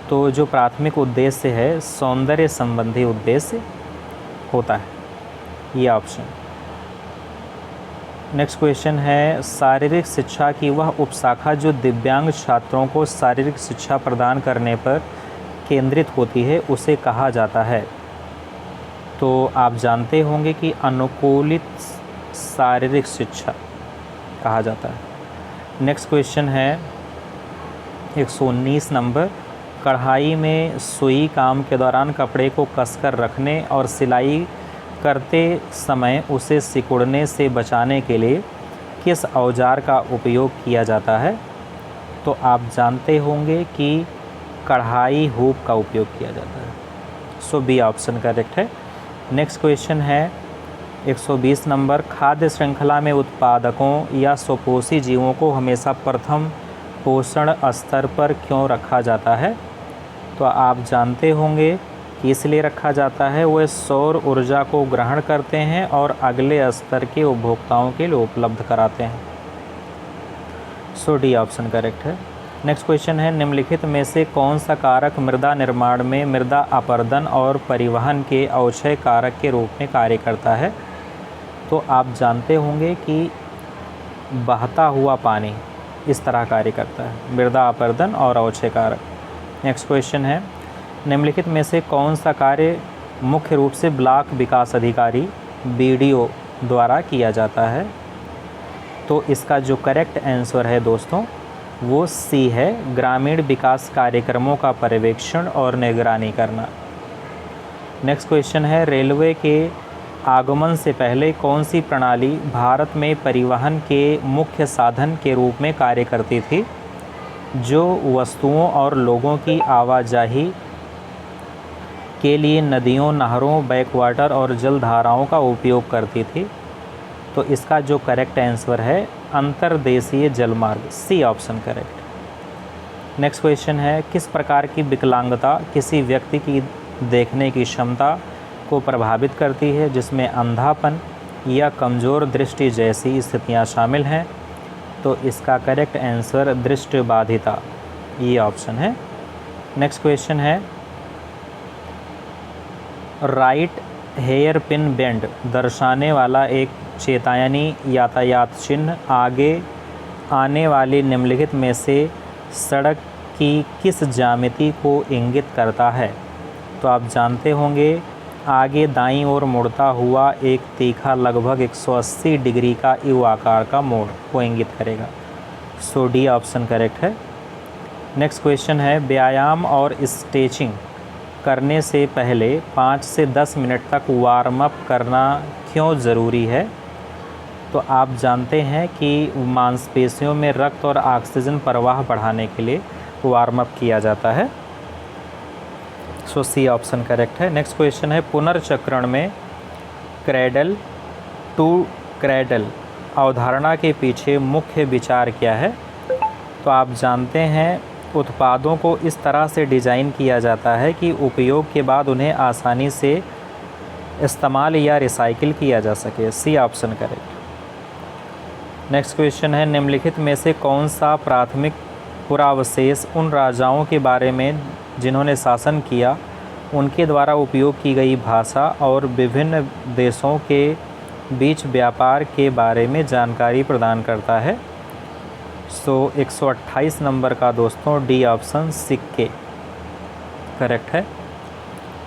A: तो जो प्राथमिक उद्देश्य है सौंदर्य संबंधी उद्देश्य होता है, ये ऑप्शन। नेक्स्ट क्वेश्चन है, शारीरिक शिक्षा की वह उपशाखा जो दिव्यांग छात्रों को शारीरिक शिक्षा प्रदान करने पर केंद्रित होती है उसे कहा जाता है? तो आप जानते होंगे कि अनुकूलित शारीरिक शिक्षा कहा जाता है। नेक्स्ट क्वेश्चन है 119 नंबर, कढ़ाई में सुई काम के दौरान कपड़े को कसकर रखने और सिलाई करते समय उसे सिकुड़ने से बचाने के लिए किस औजार का उपयोग किया जाता है? तो आप जानते होंगे कि कढ़ाई हुक का उपयोग किया जाता है, सो बी ऑप्शन करेक्ट है। नेक्स्ट क्वेश्चन है 120 नंबर, खाद्य श्रृंखला में उत्पादकों या स्वपोषी जीवों को हमेशा प्रथम पोषण स्तर पर क्यों रखा जाता है? तो तो आप जानते होंगे कि इसलिए रखा जाता है, वह सौर ऊर्जा को ग्रहण करते हैं और अगले स्तर के उपभोक्ताओं के लिए उपलब्ध कराते हैं। सो डी ऑप्शन करेक्ट है। नेक्स्ट क्वेश्चन है, निम्नलिखित में से कौन सा कारक मृदा निर्माण में मृदा अपरदन और परिवहन के अवक्षय कारक के रूप में कार्य करता है? तो आप जानते होंगे कि बहता हुआ पानी इस तरह कार्य करता है, मृदा अपरदन और अवक्षय कारक। नेक्स्ट क्वेश्चन है, निम्नलिखित में से कौन सा कार्य मुख्य रूप से ब्लॉक विकास अधिकारी BDO द्वारा किया जाता है? तो इसका जो करेक्ट आंसर है दोस्तों वो सी है, ग्रामीण विकास कार्यक्रमों का पर्यवेक्षण और निगरानी करना। नेक्स्ट क्वेश्चन है, रेलवे के आगमन से पहले कौन सी प्रणाली भारत में परिवहन के मुख्य साधन के रूप में कार्य करती थी, जो वस्तुओं और लोगों की आवाजाही के लिए नदियों, नहरों, बैकवाटर और जलधाराओं का उपयोग करती थी? तो इसका जो करेक्ट आंसर है अंतर्देशीय जलमार्ग, C option correct. Next question है, किस प्रकार की विकलांगता किसी व्यक्ति की देखने की क्षमता को प्रभावित करती है, जिसमें अंधापन या कमज़ोर दृष्टि जैसी स्थितियां शामिल हैं? तो इसका करेक्ट आंसर दृष्टिबाधिता, ये ऑप्शन है। नेक्स्ट क्वेश्चन है, राइट हेयर पिन बेंड दर्शाने वाला एक चेतायनी यातायात चिन्ह आगे आने वाली निम्नलिखित में से सड़क की किस ज्यामिति को इंगित करता है? तो आप जानते होंगे आगे दाईं ओर मुड़ता हुआ एक तीखा लगभग 180 डिग्री का यू आकार का मोड़ को इंगित करेगा। सो डी ऑप्शन करेक्ट है। नेक्स्ट क्वेश्चन है, व्यायाम और स्ट्रेचिंग करने से पहले 5 से 10 मिनट तक वार्म अप करना क्यों ज़रूरी है? तो आप जानते हैं कि मांसपेशियों में रक्त और ऑक्सीजन प्रवाह बढ़ाने के लिए वार्म अप किया जाता है। सो सी ऑप्शन करेक्ट है। नेक्स्ट क्वेश्चन है, पुनर्चक्रण में क्रैडल टू क्रैडल अवधारणा के पीछे मुख्य विचार क्या है? तो आप जानते हैं उत्पादों को इस तरह से डिज़ाइन किया जाता है कि उपयोग के बाद उन्हें आसानी से इस्तेमाल या रिसाइकिल किया जा सके, C option correct. Next question है, निम्नलिखित में से कौन सा प्राथमिक पुरावशेष उन राजाओं के बारे में जिन्होंने शासन किया उनके द्वारा उपयोग की गई भाषा और विभिन्न देशों के बीच व्यापार के बारे में जानकारी प्रदान करता है? सो 128 नंबर का दोस्तों डी ऑप्शन सिक्के करेक्ट है।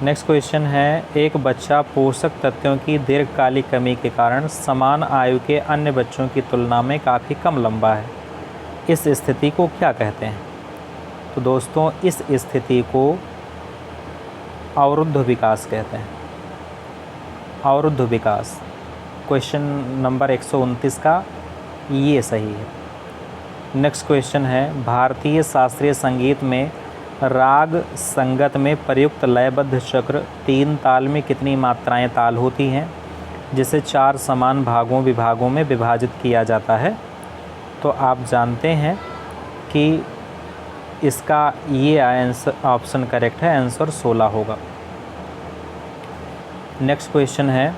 A: नेक्स्ट क्वेश्चन है, एक बच्चा पोषक तत्वों की दीर्घकालिक कमी के कारण समान आयु के अन्य बच्चों की तुलना में काफ़ी कम लंबा है, इस स्थिति को क्या कहते हैं? तो दोस्तों इस स्थिति को अवरुद्ध विकास कहते हैं, अवरुद्ध विकास। क्वेश्चन नंबर 129 का ये सही है। नेक्स्ट क्वेश्चन है, भारतीय शास्त्रीय संगीत में राग संगत में प्रयुक्त लयबद्ध चक्र 3 ताल में कितनी मात्राएं ताल होती हैं, जिसे 4 समान विभागों में विभाजित किया जाता है? तो आप जानते हैं कि इसका ये आंसर ऑप्शन करेक्ट है, आंसर 16 होगा। नेक्स्ट क्वेश्चन है,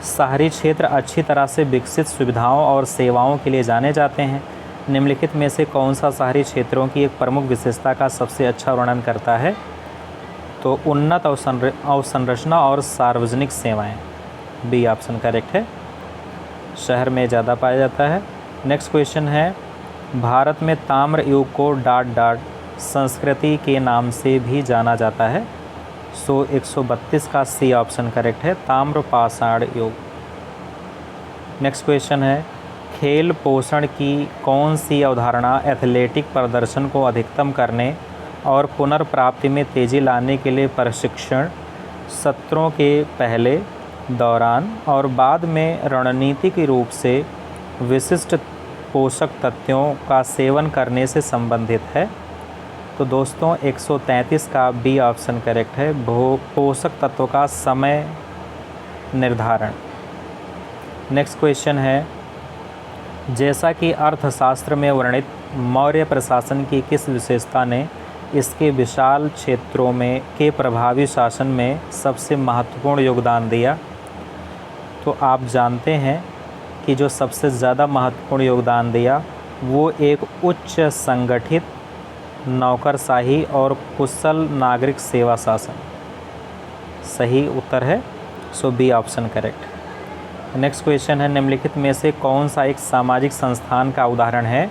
A: शहरी क्षेत्र अच्छी तरह से विकसित सुविधाओं और सेवाओं के लिए जाने जाते हैं। निम्नलिखित में से कौन सा शहरी क्षेत्रों की एक प्रमुख विशेषता का सबसे अच्छा वर्णन करता है? तो उन्नत अवसंरचना और सार्वजनिक सेवाएं, बी ऑप्शन करेक्ट है, शहर में ज़्यादा पाया जाता है। नेक्स्ट क्वेश्चन है, भारत में ताम्र युग को डाट डाट संस्कृति के नाम से भी जाना जाता है? सो 132 का सी ऑप्शन करेक्ट है, ताम्र पाषाण युग। नेक्स्ट क्वेश्चन है, खेल पोषण की कौन सी अवधारणा एथलेटिक प्रदर्शन को अधिकतम करने और पुनर्प्राप्ति में तेज़ी लाने के लिए प्रशिक्षण सत्रों के पहले, दौरान और बाद में रणनीतिक रूप से विशिष्ट पोषक तत्वों का सेवन करने से संबंधित है? तो दोस्तों 133 का बी ऑप्शन करेक्ट है, पोषक तत्वों का समय निर्धारण। नेक्स्ट क्वेश्चन है, जैसा कि अर्थशास्त्र में वर्णित मौर्य प्रशासन की किस विशेषता ने इसके विशाल क्षेत्रों में के प्रभावी शासन में सबसे महत्वपूर्ण योगदान दिया? तो आप जानते हैं कि जो सबसे ज़्यादा महत्वपूर्ण योगदान दिया वो एक उच्च संगठित नौकरशाही और कुशल नागरिक सेवा शासन। सही उत्तर है so B option correct. Next question है, निम्नलिखित में से कौन सा एक सामाजिक संस्थान का उदाहरण है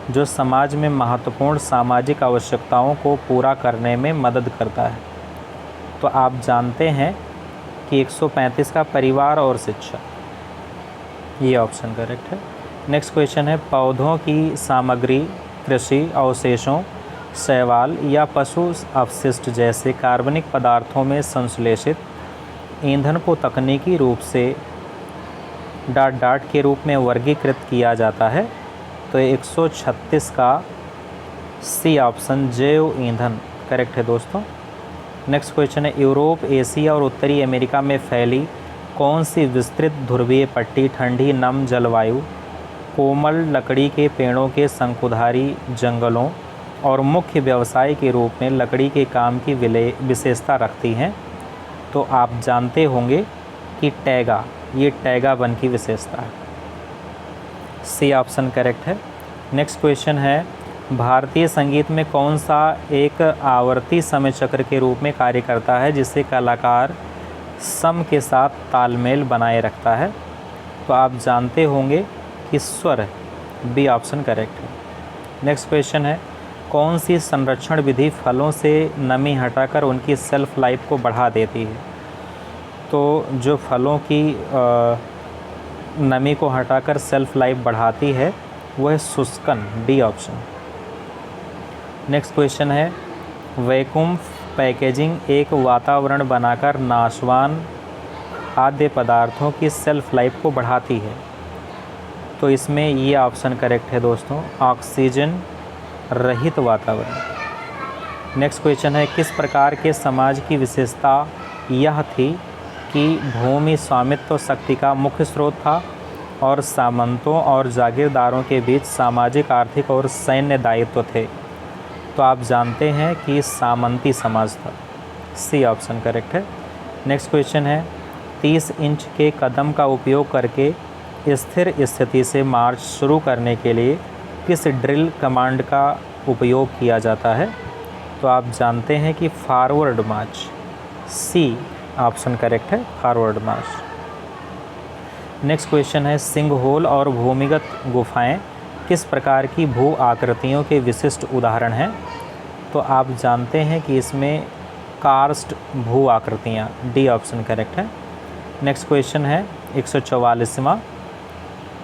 A: जो समाज में महत्वपूर्ण सामाजिक आवश्यकताओं को पूरा करने में मदद करता है? तो आप जानते हैं कि 135 का परिवार और शिक्षा, ये ऑप्शन करेक्ट है। नेक्स्ट क्वेश्चन है, पौधों की सामग्री कृषि अवशेषों, शैवाल या पशु अपशिष्ट जैसे कार्बनिक पदार्थों में संश्लेषित ईंधन को तकनीकी रूप से ... के रूप में वर्गीकृत किया जाता है? तो 136 का सी ऑप्शन जैव ईंधन करेक्ट है दोस्तों। नेक्स्ट क्वेश्चन है, यूरोप, एशिया और उत्तरी अमेरिका में फैली कौन सी विस्तृत ध्रुवीय पट्टी ठंडी नम जलवायु, कोमल लकड़ी के पेड़ों के शंकुधारी जंगलों और मुख्य व्यवसाय के रूप में लकड़ी के काम की विशेषता रखती हैं? तो आप जानते होंगे कि टैगा, ये टैगा वन की विशेषता है। सी ऑप्शन करेक्ट है। नेक्स्ट क्वेश्चन है, भारतीय संगीत में कौन सा एक आवर्ती समय चक्र के रूप में कार्य करता है जिससे कलाकार सम के साथ तालमेल बनाए रखता है? तो आप जानते होंगे कि स्वर, बी ऑप्शन करेक्ट है। नेक्स्ट क्वेश्चन है, कौन सी संरक्षण विधि फलों से नमी हटाकर उनकी सेल्फ लाइफ को बढ़ा देती है? तो जो फलों की नमी को हटाकर सेल्फ लाइफ बढ़ाती है वह है शुष्कन, डी ऑप्शन। नेक्स्ट क्वेश्चन है, वैक्यूम पैकेजिंग एक वातावरण बनाकर नाशवान खाद्य पदार्थों की सेल्फ लाइफ को बढ़ाती है? तो इसमें ये ऑप्शन करेक्ट है दोस्तों, ऑक्सीजन रहित वातावरण। नेक्स्ट क्वेश्चन है, किस प्रकार के समाज की विशेषता यह थी कि भूमि स्वामित्व शक्ति का मुख्य स्रोत था और सामंतों और जागीरदारों के बीच सामाजिक, आर्थिक और सैन्य दायित्व थे? तो आप जानते हैं कि सामंती समाज था। सी ऑप्शन करेक्ट है। नेक्स्ट क्वेश्चन है, 30 इंच के कदम का उपयोग करके स्थिर स्थिति से मार्च शुरू करने के लिए किस ड्रिल कमांड का उपयोग किया जाता है? तो आप जानते हैं कि forward march, C option correct है, फॉरवर्ड मार्च। नेक्स्ट क्वेश्चन है, सिंगहोल और भूमिगत गुफाएं किस प्रकार की भू आकृतियों के विशिष्ट उदाहरण हैं? तो आप जानते हैं कि इसमें कार्स्ट भू आकृतियाँ, डी ऑप्शन करेक्ट है। नेक्स्ट क्वेश्चन है 144वां,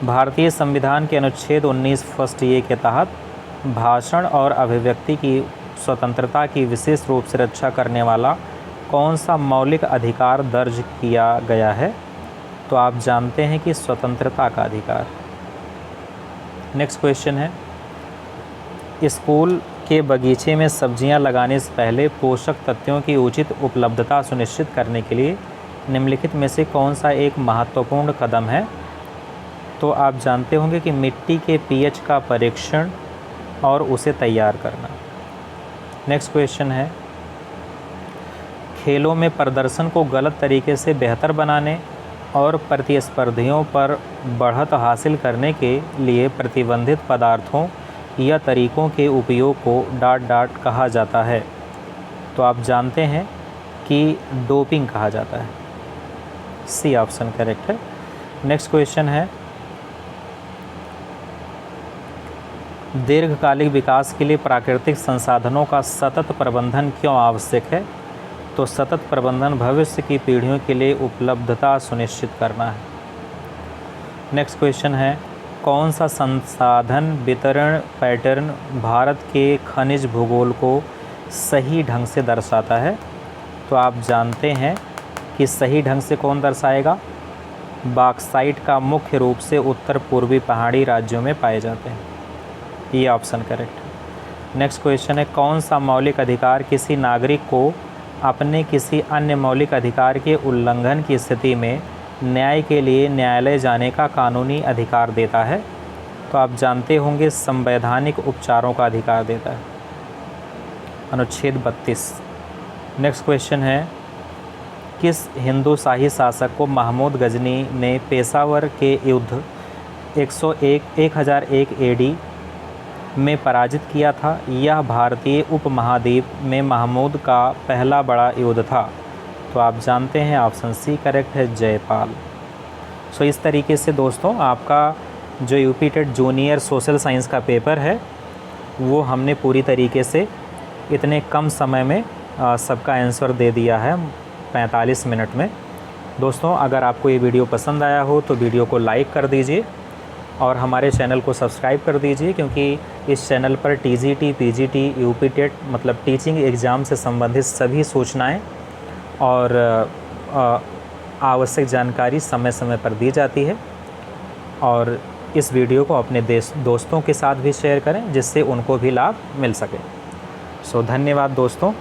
A: भारतीय संविधान के अनुच्छेद 19 फर्स्ट ए के तहत भाषण और अभिव्यक्ति की स्वतंत्रता की विशेष रूप से रक्षा करने वाला कौन सा मौलिक अधिकार दर्ज किया गया है? तो आप जानते हैं कि स्वतंत्रता का अधिकार। नेक्स्ट क्वेश्चन है, स्कूल के बगीचे में सब्जियां लगाने से पहले पोषक तत्वों की उचित उपलब्धता सुनिश्चित करने के लिए निम्नलिखित में से कौन सा एक महत्वपूर्ण कदम है? तो आप जानते होंगे कि मिट्टी के पीएच का परीक्षण और उसे तैयार करना। नेक्स्ट क्वेश्चन है, खेलों में प्रदर्शन को गलत तरीके से बेहतर बनाने और प्रतिस्पर्धियों पर बढ़त हासिल करने के लिए प्रतिबंधित पदार्थों या तरीकों के उपयोग को ... कहा जाता है? तो आप जानते हैं कि डोपिंग कहा जाता है। सी ऑप्शन करेक्ट है। नेक्स्ट क्वेश्चन है, दीर्घकालिक विकास के लिए प्राकृतिक संसाधनों का सतत प्रबंधन क्यों आवश्यक है? तो सतत प्रबंधन भविष्य की पीढ़ियों के लिए उपलब्धता सुनिश्चित करना है। नेक्स्ट क्वेश्चन है, कौन सा संसाधन वितरण पैटर्न भारत के खनिज भूगोल को सही ढंग से दर्शाता है? तो आप जानते हैं कि सही ढंग से कौन दर्शाएगा? बॉक्साइट का मुख्य रूप से उत्तर पूर्वी पहाड़ी राज्यों में पाए जाते हैं। ये ऑप्शन करेक्ट है। नेक्स्ट क्वेश्चन है, कौन सा मौलिक अधिकार किसी नागरिक को अपने किसी अन्य मौलिक अधिकार के उल्लंघन की स्थिति में न्याय के लिए न्यायालय जाने का कानूनी अधिकार देता है? तो आप जानते होंगे संवैधानिक उपचारों का अधिकार देता है, अनुच्छेद 32। नेक्स्ट क्वेश्चन है, किस हिंदू शाही शासक को महमूद गजनी ने पेशावर के युद्ध 1001 एडी में पराजित किया था? यह भारतीय उपमहाद्वीप में महमूद का पहला बड़ा युद्ध था। तो आप जानते हैं ऑप्शन सी करेक्ट है, जयपाल। सो इस तरीके से दोस्तों आपका जो UP TET junior social science का पेपर है वो हमने पूरी तरीके से इतने कम समय में सबका आंसर दे दिया है, 45 मिनट में। दोस्तों अगर आपको ये वीडियो पसंद आया हो तो वीडियो को लाइक कर दीजिए और हमारे चैनल को सब्सक्राइब कर दीजिए, क्योंकि इस चैनल पर टीजीटी, पीजीटी, यूपी टेट मतलब टीचिंग एग्ज़ाम से संबंधित सभी सूचनाएं और आवश्यक जानकारी समय समय पर दी जाती है। और इस वीडियो को अपने दोस्तों के साथ भी शेयर करें जिससे उनको भी लाभ मिल सके। सो धन्यवाद दोस्तों।